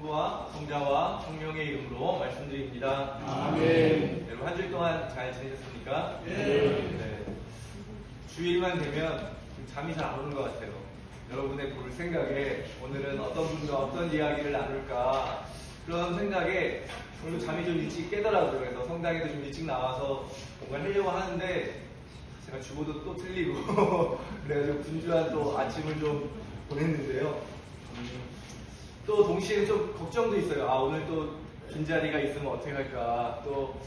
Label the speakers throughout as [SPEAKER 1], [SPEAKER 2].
[SPEAKER 1] 성부와 성자와 성령의 이름으로 말씀드립니다.
[SPEAKER 2] 아멘.
[SPEAKER 1] 여러분 한 주일 동안 잘 지내셨습니까?
[SPEAKER 2] 네.
[SPEAKER 1] 주일만 되면 잠이 잘 안 오는 것 같아요. 여러분의 볼 생각에 오늘은 어떤 분과 어떤 이야기를 나눌까 그런 생각에 오늘 잠이 좀 일찍 깨더라고요. 그래서 성당에도 좀 일찍 나와서 뭔가 하려고 하는데 제가 주보도 또 틀리고 그래가지고 분주한 또 아침을 좀 보냈는데요. 또 동시에 좀 걱정도 있어요. 오늘 또 빈자리가 있으면 어떻게 할까, 또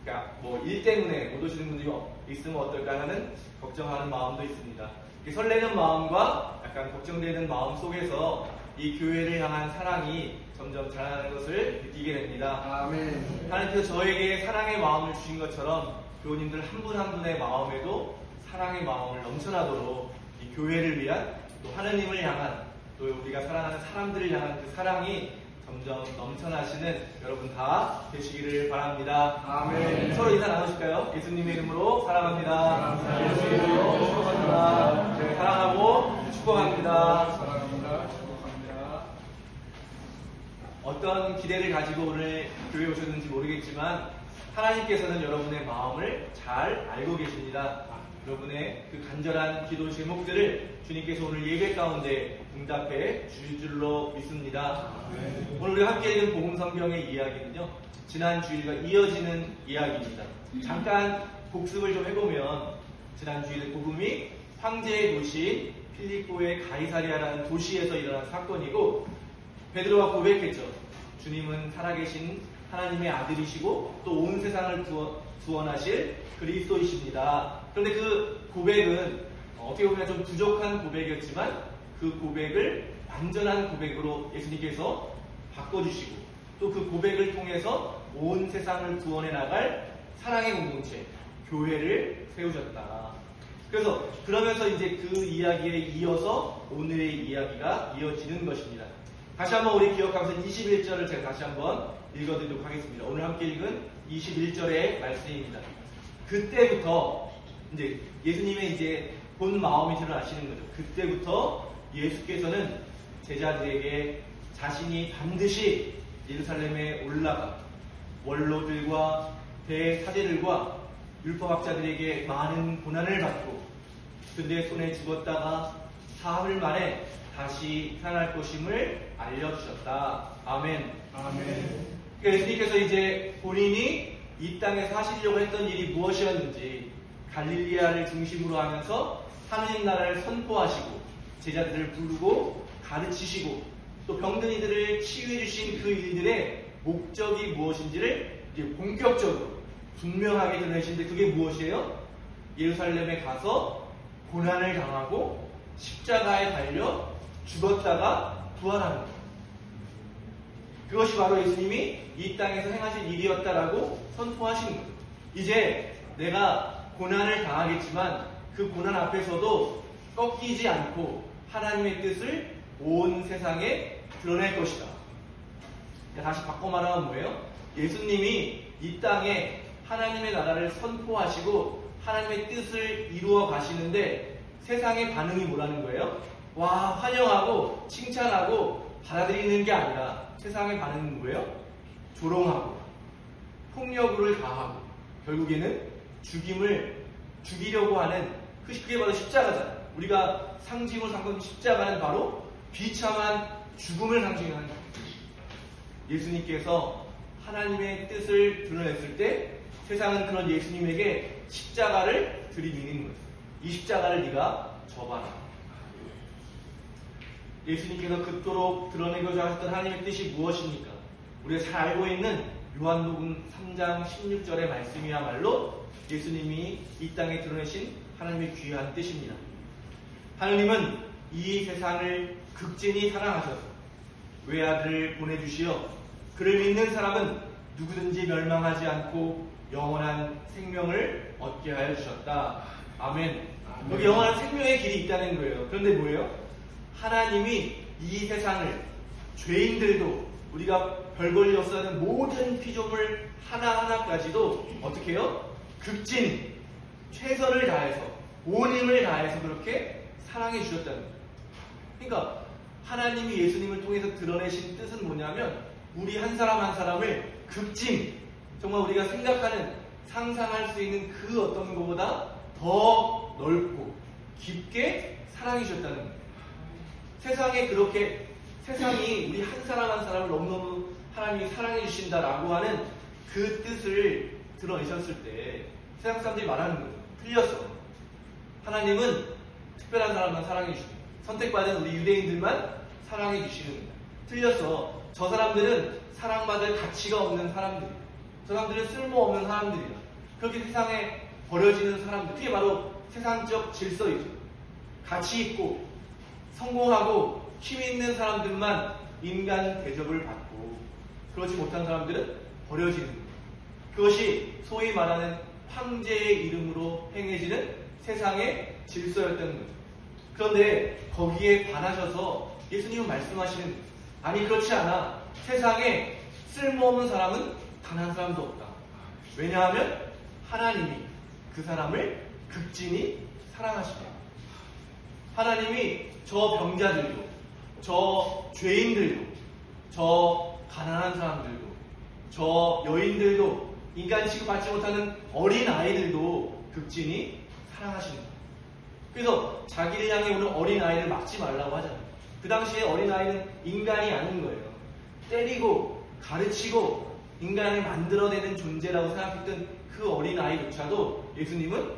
[SPEAKER 1] 그러니까 뭐 일 때문에 못 오시는 분들이 있으면 어떨까 하는 걱정하는 마음도 있습니다. 설레는 마음과 약간 걱정되는 마음 속에서 이 교회를 향한 사랑이 점점 자라나는 것을 느끼게 됩니다.
[SPEAKER 2] 아멘.
[SPEAKER 1] 하나님께서 저에게 사랑의 마음을 주신 것처럼 교우님들 한 분 한 분의 마음에도 사랑의 마음을 넘쳐나도록 이 교회를 위한, 또 하느님을 향한, 또 우리가 사랑하는 사람들을 향한 그 사랑이 점점 넘쳐나시는 여러분 다 되시기를 바랍니다.
[SPEAKER 2] 아멘.
[SPEAKER 1] 서로 인사 나누실까요? 예수님의 이름으로 사랑합니다.
[SPEAKER 2] 사랑합니다.
[SPEAKER 1] 예수님의 이름으로 축복합니다. 네, 사랑하고 축복합니다.
[SPEAKER 2] 사랑합니다. 축복합니다.
[SPEAKER 1] 어떤 기대를 가지고 오늘 교회에 오셨는지 모르겠지만 하나님께서는 여러분의 마음을 잘 알고 계십니다. 여러분의 그 간절한 기도 제목들을 주님께서 오늘 예배 가운데 응답해 주실 줄로 믿습니다. 오늘 우리가 함께 읽은 복음 성경의 이야기는요, 지난 주일과 이어지는 이야기입니다. 잠깐 복습을 좀 해보면 지난 주일 복음이 황제의 도시 필리포의 가이사리아라는 도시에서 일어난 사건이고, 베드로가 고백했죠. 주님은 살아계신 하나님의 아들이시고 또 온 세상을 구원하실 그리스도이십니다. 그런데 그 고백은 어떻게 보면 좀 부족한 고백이었지만 그 고백을 완전한 고백으로 예수님께서 바꿔주시고, 또 그 고백을 통해서 온 세상을 구원해 나갈 사랑의 공동체, 교회를 세우셨다. 그래서 그러면서 이제 그 이야기에 이어서 오늘의 이야기가 이어지는 것입니다. 다시 한번 우리 기억하면서 21절을 제가 다시 한번 읽어드리도록 하겠습니다. 오늘 함께 읽은 21절의 말씀입니다. 그때부터 이제 예수님의 이제 본 마음이 드러나시는 거죠. 그때부터 예수께서는 제자들에게 자신이 반드시 예루살렘에 올라가 원로들과 대사제들과 율법학자들에게 많은 고난을 받고 그들의 손에 죽었다가 사흘 만에 다시 살아날 것임을 알려주셨다. 아멘.
[SPEAKER 2] 아멘.
[SPEAKER 1] 예수님께서 이제 본인이 이 땅에서 하시려고 했던 일이 무엇이었는지 갈릴리아를 중심으로 하면서 하느님 나라를 선포하시고 제자들을 부르고 가르치시고 또 병든 이들을 치유해 주신 그 일들의 목적이 무엇인지를 이제 본격적으로 분명하게 드러내시는데, 그게 무엇이에요? 예루살렘에 가서 고난을 당하고 십자가에 달려 죽었다가 부활하는 것. 그것이 바로 예수님이 이 땅에서 행하신 일이었다라고 선포하시는 거죠. 이제 내가 고난을 당하겠지만 그 고난 앞에서도 꺾이지 않고 하나님의 뜻을 온 세상에 드러낼 것이다. 다시 바꿔 말하면 뭐예요? 예수님이 이 땅에 하나님의 나라를 선포하시고 하나님의 뜻을 이루어 가시는데 세상의 반응이 뭐라는 거예요? 와, 환영하고 칭찬하고 받아들이는 게 아니라 세상의 반응은 뭐예요? 조롱하고 폭력을 가하고 결국에는 죽이려고 하는 그게 바로 십자가잖아요. 우리가 상징으로 삼는 십자가는 바로 비참한 죽음을 상징하는 거예요. 예수님께서 하나님의 뜻을 드러냈을 때 세상은 그런 예수님에게 십자가를 들이미는 거예요. 이 십자가를 네가 져봐라. 예수님께서 그토록 드러내고자 하셨던 하나님의 뜻이 무엇입니까? 우리가 잘 알고 있는 요한복음 3장 16절의 말씀이야말로 예수님이 이 땅에 드러내신 하나님의 귀한 뜻입니다. 하나님은 이 세상을 극진히 사랑하셔서 외아들을 보내주시어 그를 믿는 사람은 누구든지 멸망하지 않고 영원한 생명을 얻게 하여 주셨다. 아멘. 여기 영원한 생명의 길이 있다는 거예요. 그런데 뭐예요? 하나님이 이 세상을, 죄인들도 우리가 별 볼일 없어 하는 모든 피조물 하나하나까지도 어떻게 해요? 극진, 최선을 다해서, 온 힘을 다해서 그렇게 사랑해 주셨다는 거예요. 그러니까 하나님이 예수님을 통해서 드러내신 뜻은 뭐냐면 우리 한 사람 한 사람을 극진, 정말 우리가 생각하는 상상할 수 있는 그 어떤 것보다 더 넓고 깊게 사랑해 주셨다는 거예요. 세상에 그렇게 세상이 우리 한 사람 한 사람을 너무너무 하나님이 사랑해 주신다라고 하는 그 뜻을 드러내셨을 때 세상 사람들이 말하는 거예요. 틀렸어. 하나님은 특별한 사람만 사랑해 주시고 선택받은 우리 유대인들만 사랑해 주시는 거예요. 틀렸어. 저 사람들은 사랑받을 가치가 없는 사람들이야. 저 사람들은 쓸모없는 사람들이야. 그렇게 세상에 버려지는 사람들, 그게 바로 세상적 질서이죠. 가치 있고 성공하고 힘 있는 사람들만 인간 대접을 받고 그렇지 못한 사람들은 버려지는 거예요. 그것이 소위 말하는 황제의 이름으로 행해지는 세상의 질서였던 거죠. 그런데 거기에 반하셔서 예수님은 말씀하시는 거예요. 아니 그렇지 않아. 세상에 쓸모없는 사람은 단 한 사람도 없다. 왜냐하면 하나님이 그 사람을 극진히 사랑하시다. 하나님이 저 병자들도, 저 죄인들도, 저 가난한 사람들도, 저 여인들도, 인간 취급받지 못하는 어린 아이들도 극진히 사랑하십니다. 그래서 자기를 향해 오는 어린 아이를 막지 말라고 하잖아요. 그 당시에 어린 아이는 인간이 아닌 거예요. 때리고 가르치고 인간을 만들어내는 존재라고 생각했던 그 어린 아이조차도 예수님은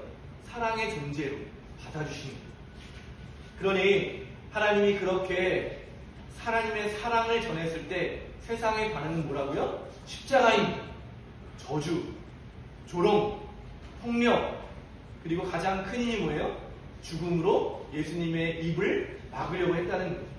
[SPEAKER 1] 사랑의 존재로 받아주십니다. 그러니 하나님이 그렇게 하나님의 사랑을 전했을 때 세상의 반응은 뭐라고요? 십자가입니다. 저주, 조롱, 폭력, 그리고 가장 큰 힘이 뭐예요? 죽음으로 예수님의 입을 막으려고 했다는 거예요.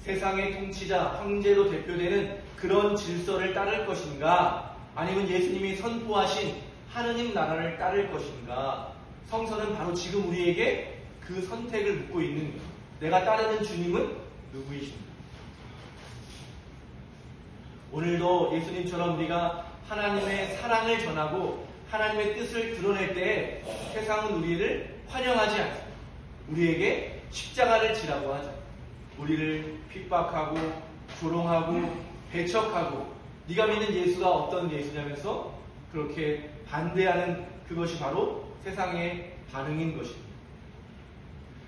[SPEAKER 1] 세상의 통치자, 황제로 대표되는 그런 질서를 따를 것인가? 아니면 예수님이 선포하신 하느님 나라를 따를 것인가? 성서는 바로 지금 우리에게 그 선택을 묻고 있는 거예요. 내가 따르는 주님은 누구이신가? 오늘도 예수님처럼 우리가 하나님의 사랑을 전하고 하나님의 뜻을 드러낼 때 세상은 우리를 환영하지 않습니다. 우리에게 십자가를 지라고 하죠. 우리를 핍박하고 조롱하고 배척하고 네가 믿는 예수가 어떤 예수냐면서 그렇게 반대하는 그것이 바로 세상의 반응인 것입니다.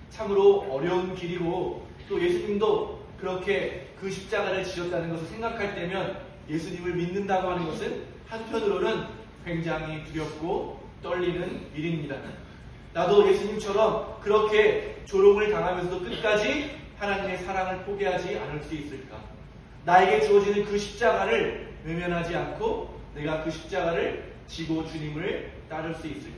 [SPEAKER 1] 참으로 어려운 길이고 또 예수님도 그렇게 그 십자가를 지셨다는 것을 생각할 때면 예수님을 믿는다고 하는 것은 한편으로는 굉장히 두렵고 떨리는 일입니다. 나도 예수님처럼 그렇게 조롱을 당하면서도 끝까지 하나님의 사랑을 포기하지 않을 수 있을까? 나에게 주어지는 그 십자가를 외면하지 않고 내가 그 십자가를 지고 주님을 따를 수 있을까?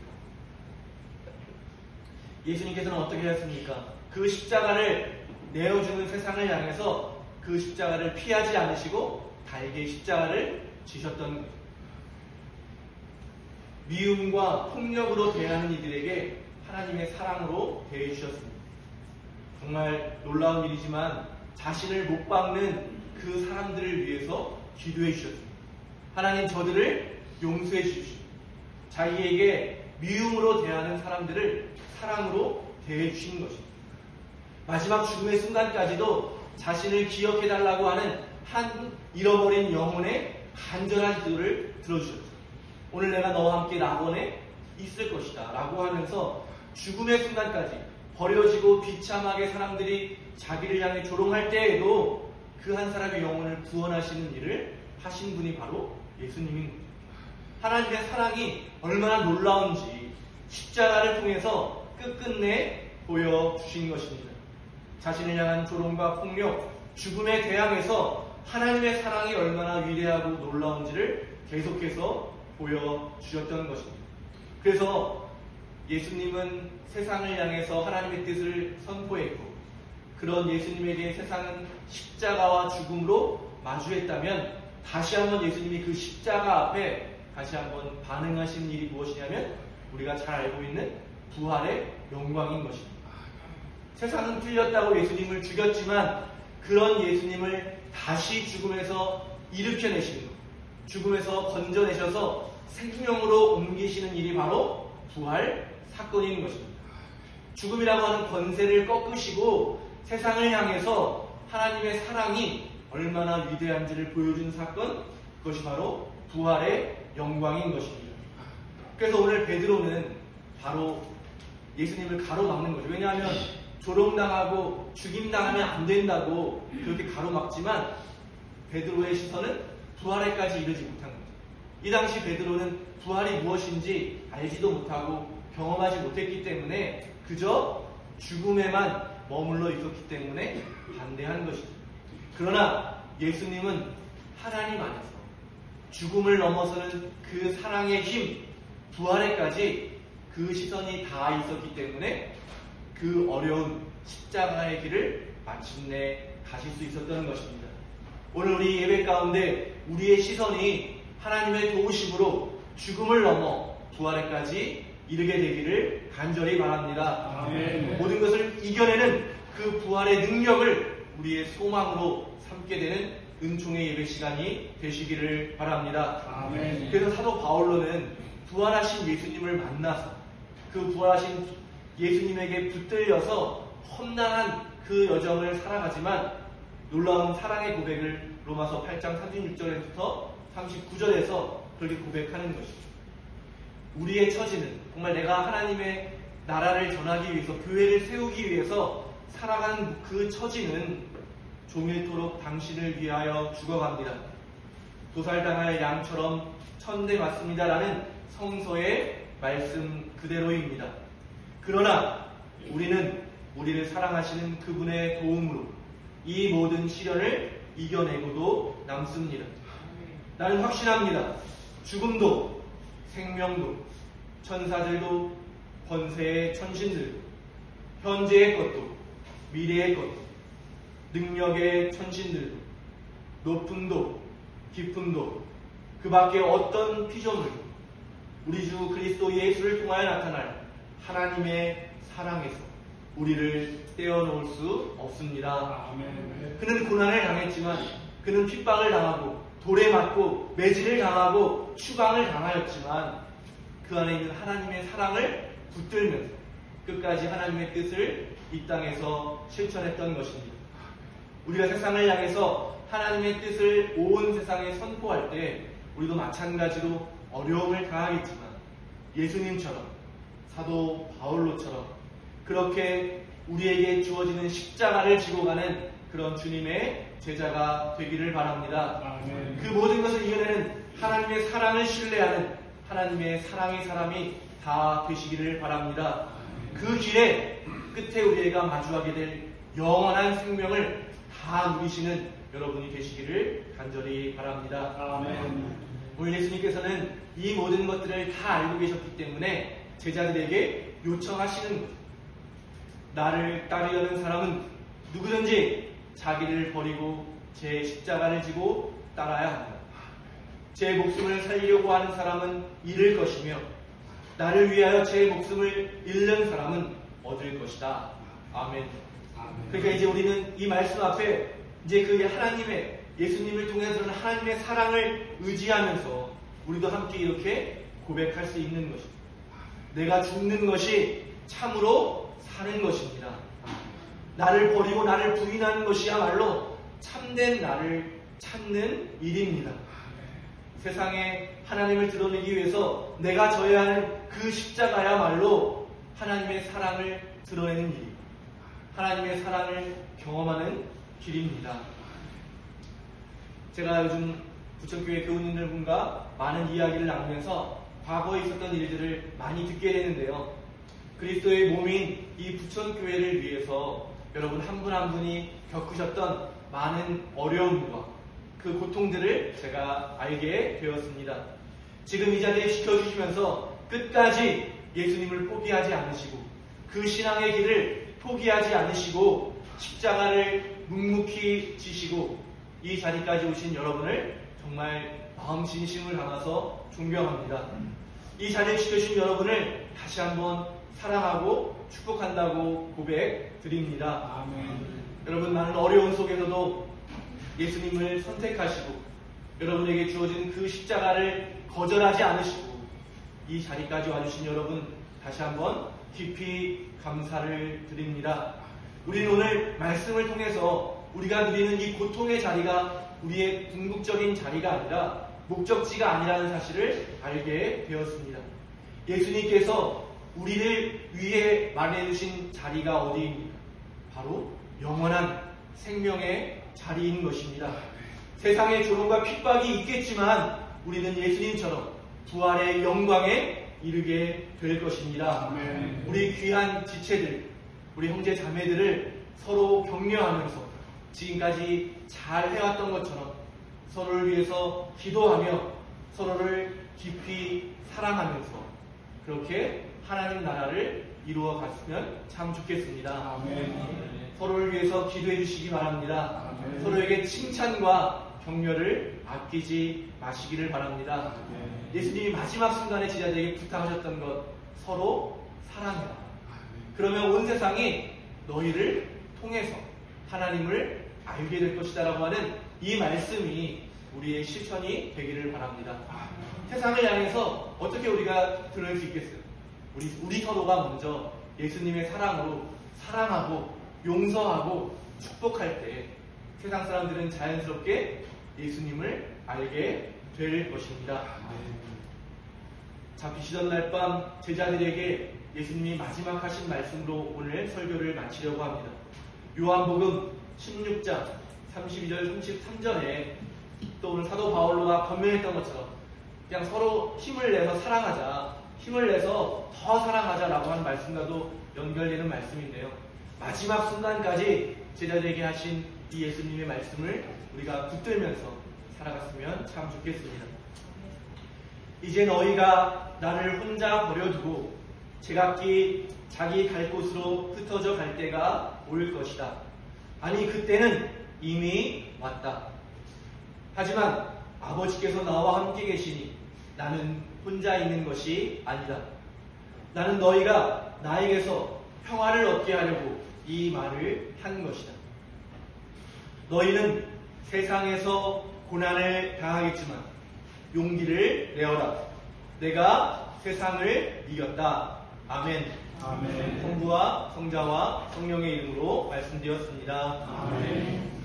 [SPEAKER 1] 예수님께서는 어떻게 하셨습니까? 그 십자가를 내어주는 세상을 향해서 그 십자가를 피하지 않으시고 달게 십자가를 지셨던 거예요. 미움과 폭력으로 대하는 이들에게 하나님의 사랑으로 대해주셨습니다. 정말 놀라운 일이지만 자신을 못 박는 그 사람들을 위해서 기도해 주셨습니다. 하나님 저들을 용서해 주십시오. 자기에게 미움으로 대하는 사람들을 사랑으로 대해 주신 것입니다. 마지막 죽음의 순간까지도 자신을 기억해달라고 하는 한 잃어버린 영혼의 간절한 기도를 들어주셨죠. 오늘 내가 너와 함께 낙원에 있을 것이다 라고 하면서 죽음의 순간까지 버려지고 비참하게 사람들이 자기를 향해 조롱할 때에도 그 한 사람의 영혼을 구원하시는 일을 하신 분이 바로 예수님입니다. 하나님의 사랑이 얼마나 놀라운지 십자가를 통해서 끝끝내 보여주신 것입니다. 자신을 향한 조롱과 폭력, 죽음에 대항해서 하나님의 사랑이 얼마나 위대하고 놀라운지를 계속해서 보여주셨던 것입니다. 그래서 예수님은 세상을 향해서 하나님의 뜻을 선포했고 그런 예수님에게 세상은 십자가와 죽음으로 마주했다면 다시 한번 예수님이 그 십자가 앞에 다시 한번 반응하신 일이 무엇이냐면 우리가 잘 알고 있는 부활의 영광인 것입니다. 세상은 틀렸다고 예수님을 죽였지만 그런 예수님을 다시 죽음에서 일으켜내시는 것, 죽음에서 건져내셔서 생명으로 옮기시는 일이 바로 부활 사건인 것입니다. 죽음이라고 하는 권세를 꺾으시고 세상을 향해서 하나님의 사랑이 얼마나 위대한지를 보여준 사건, 그것이 바로 부활의 영광인 것입니다. 그래서 오늘 베드로는 바로 예수님을 가로막는 거죠. 왜냐하면 조롱당하고 죽임당하면 안 된다고 그렇게 가로막지만 베드로의 시선은 부활에까지 이르지 못한 거죠. 이 당시 베드로는 부활이 무엇인지 알지도 못하고 경험하지 못했기 때문에 그저 죽음에만 머물러 있었기 때문에 반대한 것입니다. 그러나 예수님은 하나님 안에서 죽음을 넘어서는 그 사랑의 힘, 부활에까지 그 시선이 다 있었기 때문에 그 어려운 십자가의 길을 마침내 가실 수 있었던 것입니다. 오늘 우리 예배 가운데 우리의 시선이 하나님의 도우심으로 죽음을 넘어 부활에까지 이르게 되기를 간절히 바랍니다.
[SPEAKER 2] 아멘.
[SPEAKER 1] 모든 것을 이겨내는 그 부활의 능력을 우리의 소망으로 삼게 되는 은총의 예배 시간이 되시기를 바랍니다.
[SPEAKER 2] 아멘.
[SPEAKER 1] 그래서 사도 바울로는 부활하신 예수님을 만나서 그 부활하신 예수님에게 붙들려서 험난한 그 여정을 살아가지만 놀라운 사랑의 고백을 로마서 8장 36절부터 39절에서 그렇게 고백하는 것입니다. 우리의 처지는 정말 내가 하나님의 나라를 전하기 위해서 교회를 세우기 위해서 살아가는 그 처지는 종일토록 당신을 위하여 죽어갑니다. 도살당할 양처럼 천대 맞습니다라는 성서의 말씀 그대로입니다. 그러나 우리는 우리를 사랑하시는 그분의 도움으로 이 모든 시련을 이겨내고도 남습니다. 나는 확신합니다. 죽음도 생명도 천사들도 권세의 천신들도 현재의 것도 미래의 것도 능력의 천신들도 높음도 깊음도 그 밖에 어떤 피조물도 우리 주 그리스도 예수를 통하여 나타날 하나님의 사랑에서 우리를 떼어놓을 수 없습니다.
[SPEAKER 2] 아멘.
[SPEAKER 1] 그는 고난을 당했지만 그는 핍박을 당하고 돌에 맞고 매질을 당하고 추방을 당하였지만 그 안에 있는 하나님의 사랑을 붙들면서 끝까지 하나님의 뜻을 이 땅에서 실천했던 것입니다. 우리가 세상을 향해서 하나님의 뜻을 온 세상에 선포할 때 우리도 마찬가지로 어려움을 당하겠지만 예수님처럼 사도 바울로처럼 그렇게 우리에게 주어지는 십자가를 지고 가는 그런 주님의 제자가 되기를 바랍니다.
[SPEAKER 2] 아멘.
[SPEAKER 1] 그 모든 것을 이겨내는 하나님의 사랑을 신뢰하는 하나님의 사랑의 사람이 다 되시기를 바랍니다. 그 길에 끝에 우리가 마주하게 될 영원한 생명을 다 누리시는 여러분이 되시기를 간절히 바랍니다.
[SPEAKER 2] 아멘.
[SPEAKER 1] 오늘 예수님께서는 이 모든 것들을 다 알고 계셨기 때문에 제자들에게 요청하시는 거죠. 나를 따르려는 사람은 누구든지 자기를 버리고 제 십자가를 지고 따라야 한다. 제 목숨을 살리려고 하는 사람은 잃을 것이며 나를 위하여 제 목숨을 잃는 사람은 얻을 것이다. 아멘. 그러니까 이제 우리는 이 말씀 앞에 이제 그 하나님의 예수님을 통해서는 하나님의 사랑을 의지하면서 우리도 함께 이렇게 고백할 수 있는 것입니다. 내가 죽는 것이 참으로 사는 것입니다. 나를 버리고 나를 부인하는 것이야말로 참된 나를 찾는 일입니다. 세상에 하나님을 드러내기 위해서 내가 져야 하는 그 십자가야말로 하나님의 사랑을 드러내는 일입니다. 하나님의 사랑을 경험하는 길입니다. 제가 요즘 부천교회 교우님들분과 많은 이야기를 나누면서 과거에 있었던 일들을 많이 듣게 되는데요. 그리스도의 몸인 이 부천교회를 위해서 여러분 한 분 한 분이 겪으셨던 많은 어려움과 그 고통들을 제가 알게 되었습니다. 지금 이 자리에 지켜주시면서 끝까지 예수님을 포기하지 않으시고 그 신앙의 길을 포기하지 않으시고 십자가를 묵묵히 지시고 이 자리까지 오신 여러분을 정말 마음 진심을 담아서 존경합니다. 이 자리에 지켜주신 여러분을 다시 한번 사랑하고 축복한다고 고백드립니다.
[SPEAKER 2] 아멘.
[SPEAKER 1] 여러분 많은 어려움 속에서도 예수님을 선택하시고 여러분에게 주어진 그 십자가를 거절하지 않으시고 이 자리까지 와주신 여러분 다시 한번 깊이 감사를 드립니다. 우리는 오늘 말씀을 통해서 우리가 누리는 이 고통의 자리가 우리의 궁극적인 자리가 아니라 목적지가 아니라는 사실을 알게 되었습니다. 예수님께서 우리를 위해 마련해주신 자리가 어디입니까? 바로 영원한 생명의 자리인 것입니다. 세상의 조롱과 핍박이 있겠지만 우리는 예수님처럼 부활의 영광에 이르게 될 것입니다.
[SPEAKER 2] 아멘.
[SPEAKER 1] 우리 귀한 지체들, 우리 형제 자매들을 서로 격려하면서 지금까지 잘 해왔던 것처럼 서로를 위해서 기도하며 서로를 깊이 사랑하면서 그렇게 하나님 나라를 이루어 갔으면 참 좋겠습니다.
[SPEAKER 2] 아멘.
[SPEAKER 1] 서로를 위해서 기도해 주시기 바랍니다.
[SPEAKER 2] 아멘.
[SPEAKER 1] 서로에게 칭찬과 격려를 아끼지 마시기를 바랍니다.
[SPEAKER 2] 아멘.
[SPEAKER 1] 예수님이 마지막 순간에 제자들에게 부탁하셨던 것, 서로 사랑해라. 그러면 온 세상이 너희를 통해서 하나님을 알게 될 것이다 라고 하는 이 말씀이 우리의 실천이 되기를 바랍니다. 세상을 향해서 어떻게 우리가 들을 수 있겠어요? 우리 서로가 먼저 예수님의 사랑으로 사랑하고 용서하고 축복할 때 세상 사람들은 자연스럽게 예수님을 알게 될 것입니다. 잡히시던 날 밤 제자들에게 예수님이 마지막 하신 말씀으로 오늘 설교를 마치려고 합니다. 요한복음 16장 32절 33절에 또 오늘 사도 바울로가 변명했던 것처럼 그냥 서로 힘을 내서 사랑하자, 힘을 내서 더 사랑하자라고 하는 말씀과도 연결되는 말씀인데요. 마지막 순간까지 제자들에게 하신 이 예수님의 말씀을 우리가 붙들면서 살아갔으면 참 좋겠습니다. 이제 너희가 나를 혼자 버려두고 제각기 자기 갈 곳으로 흩어져 갈 때가 올 것이다. 아니 그때는 이미 왔다. 하지만 아버지께서 나와 함께 계시니 나는 혼자 있는 것이 아니다. 나는 너희가 나에게서 평화를 얻게 하려고 이 말을 한 것이다. 너희는 세상에서 고난을 당하겠지만 용기를 내어라. 내가 세상을 이겼다. 아멘.
[SPEAKER 2] 아멘.
[SPEAKER 1] 성부와 성자와 성령의 이름으로 말씀드렸습니다.
[SPEAKER 2] 아멘.